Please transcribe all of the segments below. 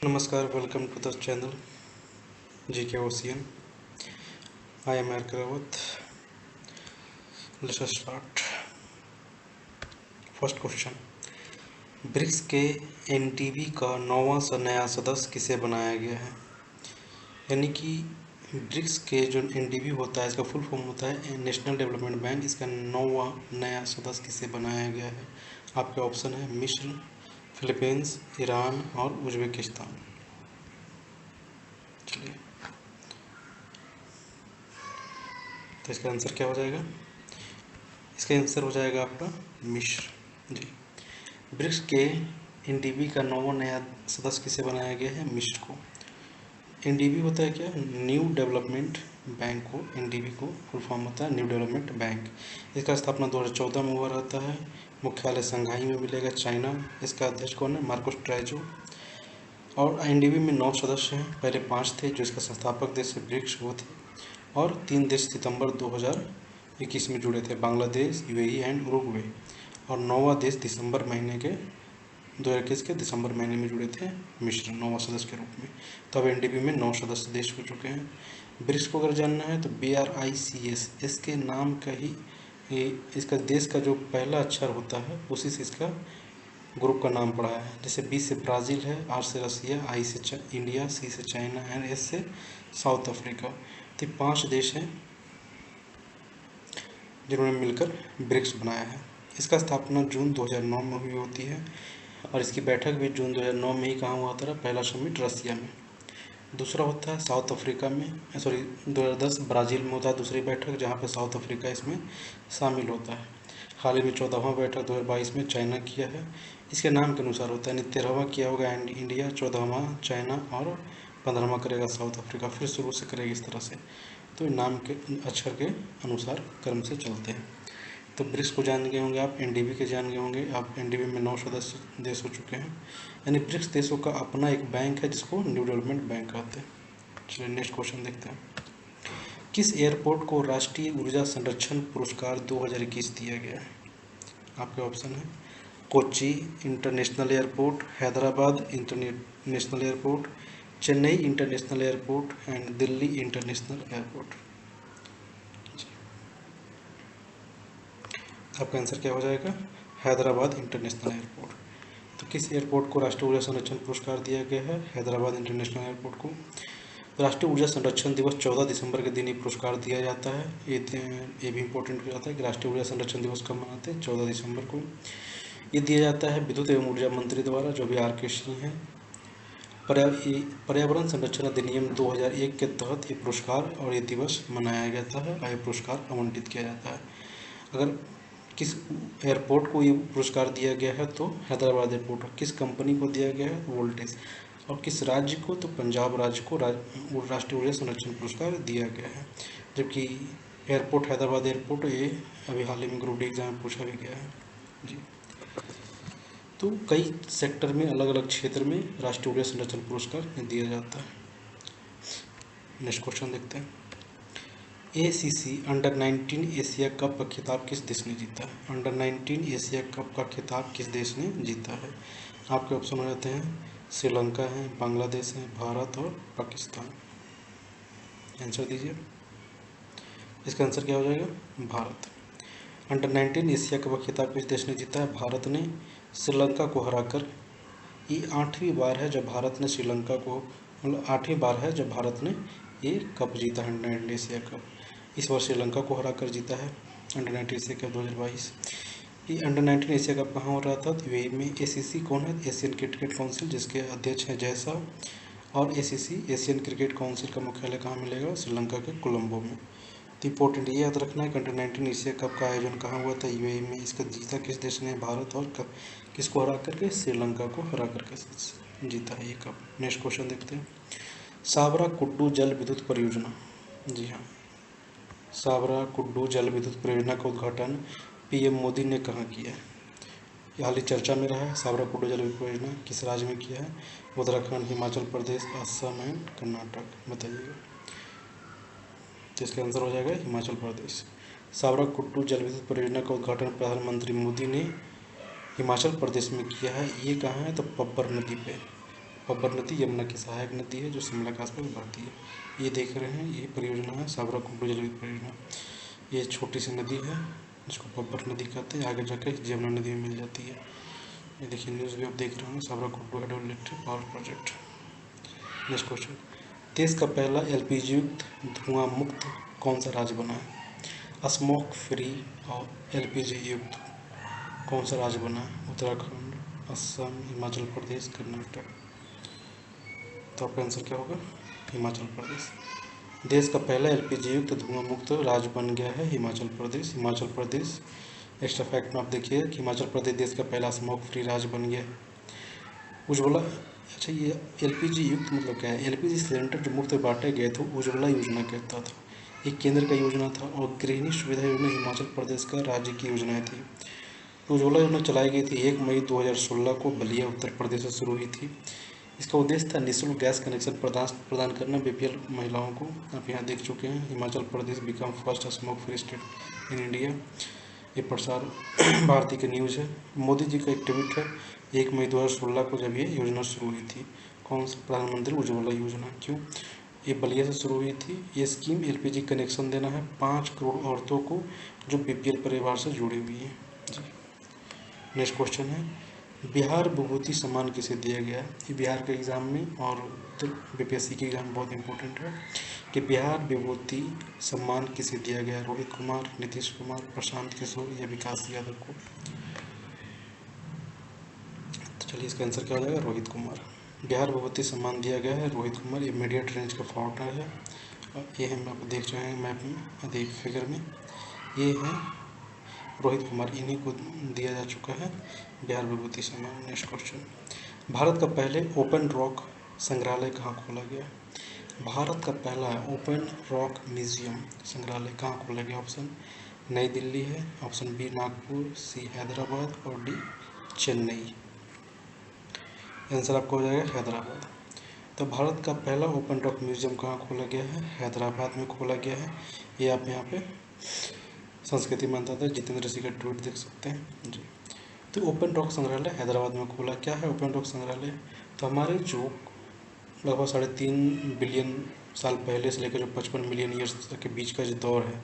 Namaskar, welcome to the channel GK Ocean. I am Erk Rawat. Let us start. First question, BRICS के NDB का नौवां नया सदस्य किसे बनाया गया है? यानी कि ब्रिक्स के जो एनडीबी होता है इसका फुल फॉर्म होता है नेशनल डेवलपमेंट बैंक। इसका नौवां नया सदस्य किसे बनाया गया है? आपके ऑप्शन है मिस्र, फिलीपींस, ईरान और उज्बेकिस्तान। चलिए, तो इसका आंसर क्या हो जाएगा? इसका आंसर हो जाएगा आपका मिस्र। जी, ब्रिक्स के एनडीबी का नौवां नया सदस्य किसे बनाया गया है? मिस्र को। एनडीबी होता है क्या? न्यू डेवलपमेंट बैंक को एनडीबी को फुल फॉर्म होता है न्यू डेवलपमेंट बैंक। इसका स्थापना 2014 में हुआ रहता है। मुख्यालय संघाई में मिलेगा, चाइना। इसका अध्यक्ष कौन है? मार्कोस ट्राइजो। और एनडीबी में 9 सदस्य हैं। पहले 5 थे जो इसका संस्थापक देश है ब्रिक्स वो थे, और 3 देश सितंबर 2021 में जुड़े थे, बांग्लादेश, यूएई एंड उरुग्वे। और 9वां देश दिसंबर महीने के 2021 के दिसंबर महीने में जुड़े थे, मिस्र, 9वां सदस्य के रूप में। तो अब एनडीबी में 9 सदस्य देश हो चुके हैं। ब्रिक्स को अगर जानना है तो BRICS, इसके नाम का ही इसका देश का जो पहला अक्षर होता है उसी से इसका ग्रुप का नाम पड़ा है। जैसे B से ब्राज़ील है, R से रसिया, I से इंडिया, C से चाइना एंड S से साउथ अफ्रीका। तो 5 देश हैं जिन्होंने मिलकर ब्रिक्स बनाया है। इसका स्थापना जून 2009 में हुई होती है, और इसकी बैठक भी जून 2009 में ही कहाँ हुआ था? पहला समिट रसिया में। दूसरा होता है साउथ अफ्रीका में, 2010 ब्राज़ील में होता है दूसरी बैठक, जहाँ पे साउथ अफ्रीका इसमें शामिल होता है। हाल ही में 14वां बैठक 2022 में चाइना किया है। इसके नाम के अनुसार होता है, 13वां किया होगा इंडिया, 14वां चाइना और 15वां करेगा साउथ अफ्रीका। फिर शुरू से करेगा इस तरह से। तो नाम के अक्षर के अनुसार क्रम से चलते हैं। तो ब्रिक्स को जान गए होंगे आप, एनडीबी के जान गए होंगे आप। एनडीबी में 9 सदस्य देश हो चुके हैं। यानी ब्रिक्स देशों का अपना एक बैंक है जिसको न्यू डेवलपमेंट बैंक कहते हैं। चलिए नेक्स्ट क्वेश्चन देखते हैं। किस एयरपोर्ट को राष्ट्रीय ऊर्जा संरक्षण पुरस्कार 2021 दिया गया है? आपके ऑप्शन है Kochi international airport, Hyderabad international airport, Chennai international airport and Delhi international airport. आपका आंसर क्या हो जाएगा? Hyderabad international airport. तो किस एयरपोर्ट को राष्ट्रीय ऊर्जा संरक्षण पुरस्कार दिया गया है? हैदराबाद इंटरनेशनल एयरपोर्ट को। राष्ट्रीय ऊर्जा संरक्षण दिवस 14 दिसंबर के दिन ये पुरस्कार दिया जाता है। ये भी इम्पोर्टेंट हो जाता है कि राष्ट्रीय ऊर्जा संरक्षण दिवस कब मनाते हैं? 14 दिसंबर को। ये दिया जाता है विद्युत एवं ऊर्जा मंत्री द्वारा, जो भी RK सिंह हैं। पर्यावरण संरक्षण अधिनियम 2001 के तहत ये पुरस्कार और ये दिवस मनाया जाता है और ये पुरस्कार आवंटित किया जाता है। अगर किस एयरपोर्ट को ये पुरस्कार दिया गया है तो हैदराबाद एयरपोर्ट। किस कंपनी को दिया गया है? वोल्टेज। और किस राज्य को? तो पंजाब राज्य को राष्ट्रीय ऊर्जा संरक्षण पुरस्कार दिया गया है। जबकि एयरपोर्ट हैदराबाद एयरपोर्ट ये अभी हाल ही में ग्रुप D एग्जाम में पूछा भी गया है जी। तो कई सेक्टर में अलग अलग क्षेत्र में राष्ट्रीय ऊर्जा संरक्षण पुरस्कार दिया जाता है। नेक्स्ट क्वेश्चन देखते हैं। ACC अंडर-19 एशिया कप का खिताब किस देश ने जीता है? अंडर-19 एशिया कप का खिताब किस देश ने जीता है? आपके ऑप्शन हो जाते हैं श्रीलंका है, बांग्लादेश है, भारत और पाकिस्तान। आंसर दीजिए। इसका आंसर क्या हो जाएगा? भारत। अंडर-19 एशिया कप का खिताब किस देश ने जीता है? भारत ने श्रीलंका को हराकर। ये 8वीं बार है जब भारत ने श्रीलंका को, मतलब 8वीं बार है जब भारत ने ये कप जीता है, अंडर-19 एशिया कप। इस बार श्रीलंका को हरा कर जीता है अंडर-19 एशिया कप 2022। ये अंडर-19 एशिया कप कहाँ हो रहा था? तो यूएई में। ACC कौन है? एशियन क्रिकेट काउंसिल, जिसके अध्यक्ष हैं जय शाह। और ACC एशियन क्रिकेट काउंसिल का मुख्यालय कहाँ मिलेगा? श्रीलंका के कोलंबो में। तो इंपॉर्टेंट ये याद रखना है कि अंडर-19 एशिया कप का आयोजन कहाँ हुआ था? यूएई में। इसका जीता किस देश ने? भारत। और कप किसको हरा करके? श्रीलंका को हरा करके जीता है ये कप। नेक्स्ट क्वेश्चन देखते हैं। साबरा कुड्डू जल विद्युत परियोजना, जी हाँ, साबरा कुड्डू जल विद्युत परियोजना का उद्घाटन PM मोदी ने कहाँ किया है? ये हाल ही चर्चा में रहा है। साबरा कुड्डू जल विद्युत परियोजना किस राज्य में किया है? उत्तराखंड, हिमाचल प्रदेश, असम एंड कर्नाटक। बताइएगा। तो इसका आंसर हो जाएगा हिमाचल प्रदेश। साबरा कुड्डू जल विद्युत परियोजना का उद्घाटन प्रधानमंत्री मोदी ने हिमाचल प्रदेश में किया है। ये कहाँ है? तो पब्बर नदी पे। पब्बर नदी यमुना की सहायक नदी है जो शिमला के आसपास बहती है। ये देख रहे हैं, ये परियोजना है साबरकुंडलू जल विद्युत परियोजना। ये छोटी सी नदी है जिसको पब्बर नदी कहते हैं, आगे जाकर यमुना नदी में मिल जाती है। ये देखिए न्यूज़ भी आप देख रहे होंगे, साबरकुंडलू hydro electric power project. Next question, देश का पहला एलपीजी युक्त धुआं मुक्त कौन सा राज्य बना है? स्मोक फ्री और एलपीजी युक्त कौन सा राज्य बना है? उत्तराखंड, असम, हिमाचल प्रदेश, कर्नाटक। तो आपका आंसर क्या होगा? हिमाचल प्रदेश। देश का पहला एलपीजी युक्त धुआं मुक्त राज्य बन गया है हिमाचल प्रदेश। हिमाचल प्रदेश, एक्स्ट्रा फैक्ट में आप देखिए कि हिमाचल प्रदेश देश का पहला स्मोक फ्री राज्य बन गया है। उज्ज्वला, अच्छा ये एलपीजी युक्त मतलब क्या है? एलपीजी सिलेंडर जो मुफ्त में बांटे गए थे उज्ज्वला योजना कहता था, एक केंद्र का योजना था, और गृहिणी सुविधा योजना हिमाचल प्रदेश का राज्य की योजनाएं थी। तो उज्ज्वला योजना चलाई गई थी 1 मई 2016 को बलिया उत्तर प्रदेश से शुरू हुई थी। इसका उद्देश्य था निःशुल्क गैस कनेक्शन प्रदान करना बीपीएल महिलाओं को। आप यहाँ देख चुके हैं, Himachal Pradesh become first smoke free state in India. ये प्रसार भारती की न्यूज़ है। मोदी जी का एक ट्वीट है 1 मई 2016 को जब ये योजना शुरू हुई थी। कौन सा? प्रधानमंत्री उज्ज्वला योजना। क्यों? ये बलिया से शुरू हुई थी। ये स्कीम एलपीजी कनेक्शन देना है 5 करोड़ औरतों को जो बीपीएल परिवार से जुड़ी हुई हैं जी। नेक्स्ट क्वेश्चन है, बिहार विभूति सम्मान किसे दिया गया है? ये बिहार के एग्जाम में और बीपीएससी के एग्जाम में बहुत इंपॉर्टेंट है कि बिहार विभूति सम्मान किसे दिया गया है? रोहित कुमार, नीतीश कुमार, प्रशांत किशोर या विकास यादव को? तो चलिए इसका आंसर क्या हो जाएगा? रोहित कुमार। बिहार विभूति सम्मान दिया गया है रोहित कुमार, इमीडिएट रेंज का फाउंडर है। और ये हम आप देख रहे हैं मैप में, अधिक फिगर में, ये है रोहित कुमार, इन्हीं को दिया जा चुका है बिहार विभूति सम्मान। नेक्स्ट क्वेश्चन, भारत का पहले ओपन रॉक संग्रहालय कहाँ खोला गया? भारत का पहला ओपन रॉक म्यूजियम संग्रहालय कहाँ खोला गया? ऑप्शन नई दिल्ली है, ऑप्शन बी नागपुर, सी हैदराबाद और डी चेन्नई। आंसर आपको हो जाएगा हैदराबाद। तो भारत का पहला ओपन रॉक म्यूजियम कहाँ खोला गया है? हैदराबाद में खोला गया है। ये आप यहाँ पे संस्कृति मंत्रालय जितेंद्र सिंह का ट्वीट देख सकते हैं जी। तो ओपन रॉक संग्रहालय हैदराबाद में खोला। क्या है ओपन रॉक संग्रहालय? तो हमारे जो लगभग 3.5 बिलियन साल पहले से लेकर जो 55 मिलियन ईयर्स तक के बीच का जो दौर है,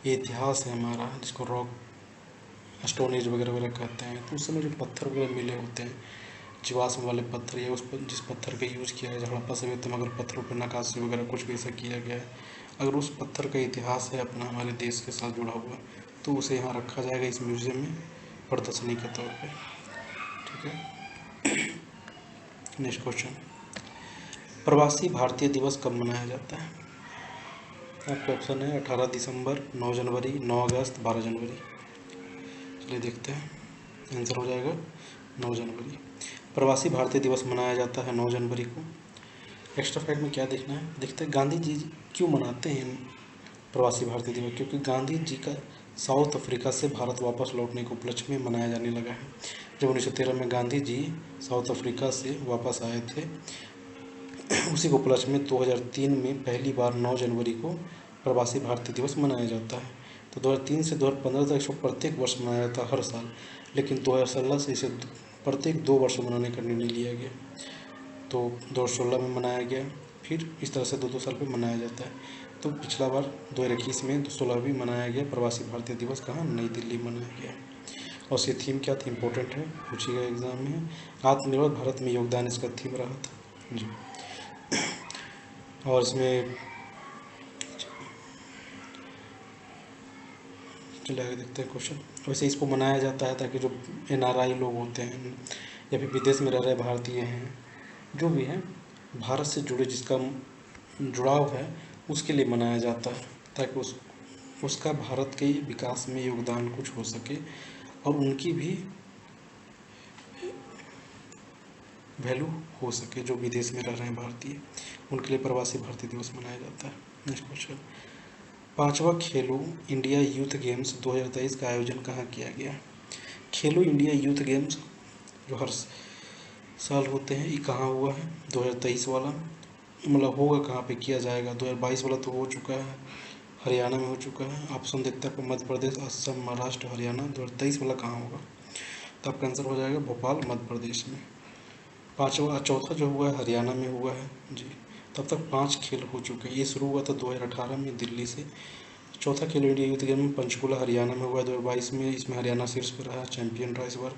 ये इतिहास है हमारा, जिसको रॉक स्टोन एज वगैरह वगैरह कहते हैं। तो उस समय जो पत्थर वगैरह मिले होते हैं, जीवाश्म वाले पत्थर, या उस पर जिस पत्थर का यूज़ किया है हड़प्पा सभ्यता में, अगर पत्थरों पर नक्काशी वगैरह कुछ भी ऐसा किया गया है, अगर उस पत्थर का इतिहास है अपना हमारे देश के साथ जुड़ा हुआ, तो उसे यहाँ रखा जाएगा इस म्यूज़ियम में प्रदर्शनी के तौर पे। ठीक है। नेक्स्ट क्वेश्चन, प्रवासी भारतीय दिवस कब मनाया जाता है? आपका ऑप्शन है 18 दिसंबर, 9 जनवरी, 9 अगस्त, 12 जनवरी। चलिए देखते हैं, आंसर हो जाएगा 9 जनवरी। प्रवासी भारतीय दिवस मनाया जाता है 9 जनवरी को। एक्स्ट्रा फैक्ट में क्या देखना है? देखते हैं गांधी जी क्यों मनाते हैं प्रवासी भारतीय दिवस। क्योंकि गांधी जी का साउथ अफ्रीका से भारत वापस लौटने के उपलक्ष्य में मनाया जाने लगा है। जब 1913 में गांधी जी साउथ अफ्रीका से वापस आए थे, उसी के उपलक्ष्य में 2003 में पहली बार 9 जनवरी को प्रवासी भारतीय दिवस मनाया जाता है। तो 2003 से 2015 तक इसको प्रत्येक वर्ष मनाया जाता है हर साल, लेकिन 2016 से इसे प्रत्येक 2 वर्ष मनाने का निर्णय लिया गया। तो 2016 में मनाया गया, फिर इस तरह से 2-2 साल पे मनाया जाता है। तो पिछला बार 2021 में 16 भी मनाया गया प्रवासी भारतीय दिवस। कहाँ? नई दिल्ली मनाया गया। और इसकी थीम क्या थी? इंपॉर्टेंट है, पूछिएगा एग्जाम में। आत्मनिर्भर भारत में योगदान इसका थीम रहा था जी। और इसमें चलिए आगे देखते हैं क्वेश्चन। वैसे इसको मनाया जाता है ताकि जो एनआरआई लोग होते हैं या फिर विदेश में रह रहे भारतीय हैं, जो भी हैं भारत से जुड़े, जिसका जुड़ाव है, उसके लिए मनाया जाता है, ताकि उसका भारत के विकास में योगदान कुछ हो सके और उनकी भी वैल्यू हो सके, जो विदेश में रह रहे हैं भारतीय, उनके लिए प्रवासी भारतीय दिवस मनाया जाता है। नेक्स्ट क्वेश्चन, 5वां खेलो इंडिया यूथ गेम्स 2023 का आयोजन कहाँ किया गया? खेलो इंडिया यूथ गेम्स जो हर साल होते हैं, ये कहाँ हुआ है? 2023 वाला मतलब होगा कहाँ पे, किया जाएगा? 2022 वाला तो हो चुका है, हरियाणा में हो चुका है। ऑप्शन देखते हैं आपको, मध्य प्रदेश, असम, महाराष्ट्र, हरियाणा। 2023 वाला कहाँ होगा? तो आपका आंसर हो जाएगा भोपाल, मध्य प्रदेश में। चौथा जो हुआ है हरियाणा में हुआ है जी। तब तक 5 खेल हो चुके हैं। ये शुरू हुआ था 2018 में दिल्ली से। चौथा खेलो इंडिया यूथ गेम में पंचकुला हरियाणा में हुआ है 2022 में। इसमें हरियाणा शीर्ष पर रहा, चैंपियन रहा इस बार।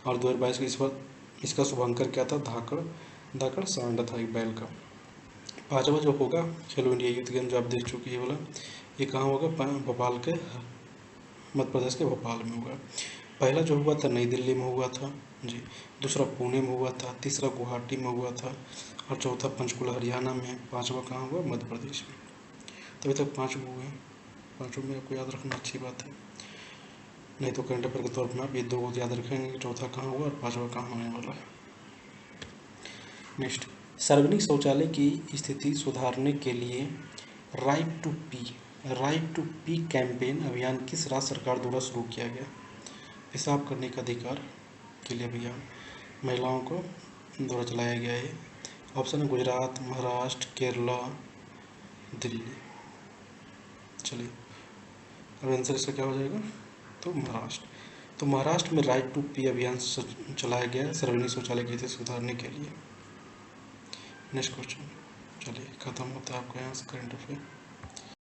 और 2022 में इस बार इसका शुभांकर क्या था, धाकड़ धाकड़ सांड था एक बैल का। पांचवा जो होगा खेलो इंडिया यूथ गेम जो आप देख चुके हैं वाला, ये कहाँ होगा, भोपाल के, मध्य प्रदेश के भोपाल में होगा। पहला जो हुआ था नई दिल्ली में हुआ था जी, दूसरा पुणे में हुआ था, तीसरा गुवाहाटी में हुआ था और चौथा पंचकुला हरियाणा में, पांचवा कहाँ हुआ, मध्य प्रदेश में। तभी तक 5 हुए हैं। पाँचों में आपको याद रखना अच्छी बात है, नहीं तो करंट अफेयर के तौर पर आप ये 2 याद रखेंगे कि चौथा कहाँ हुआ और पाँचवा कहाँ होने वाला है। नेक्स्ट, सार्वजनिक शौचालय की स्थिति सुधारने के लिए राइट टू पी कैंपेन अभियान किस राज्य सरकार द्वारा शुरू किया गया। पेशाब करने का अधिकार के लिए अभियान महिलाओं को द्वारा चलाया गया है। ऑप्शन है गुजरात, महाराष्ट्र, केरला, दिल्ली। चलिए अब आंसर इसका क्या हो जाएगा, तो महाराष्ट्र। तो महाराष्ट्र में राइट टू पी अभियान चलाया गया है सार्वजनिक शौचालय की स्थिति सुधारने के लिए। नेक्स्ट क्वेश्चन, चलिए खत्म होता है आपका यहाँ से करंट अफेयर।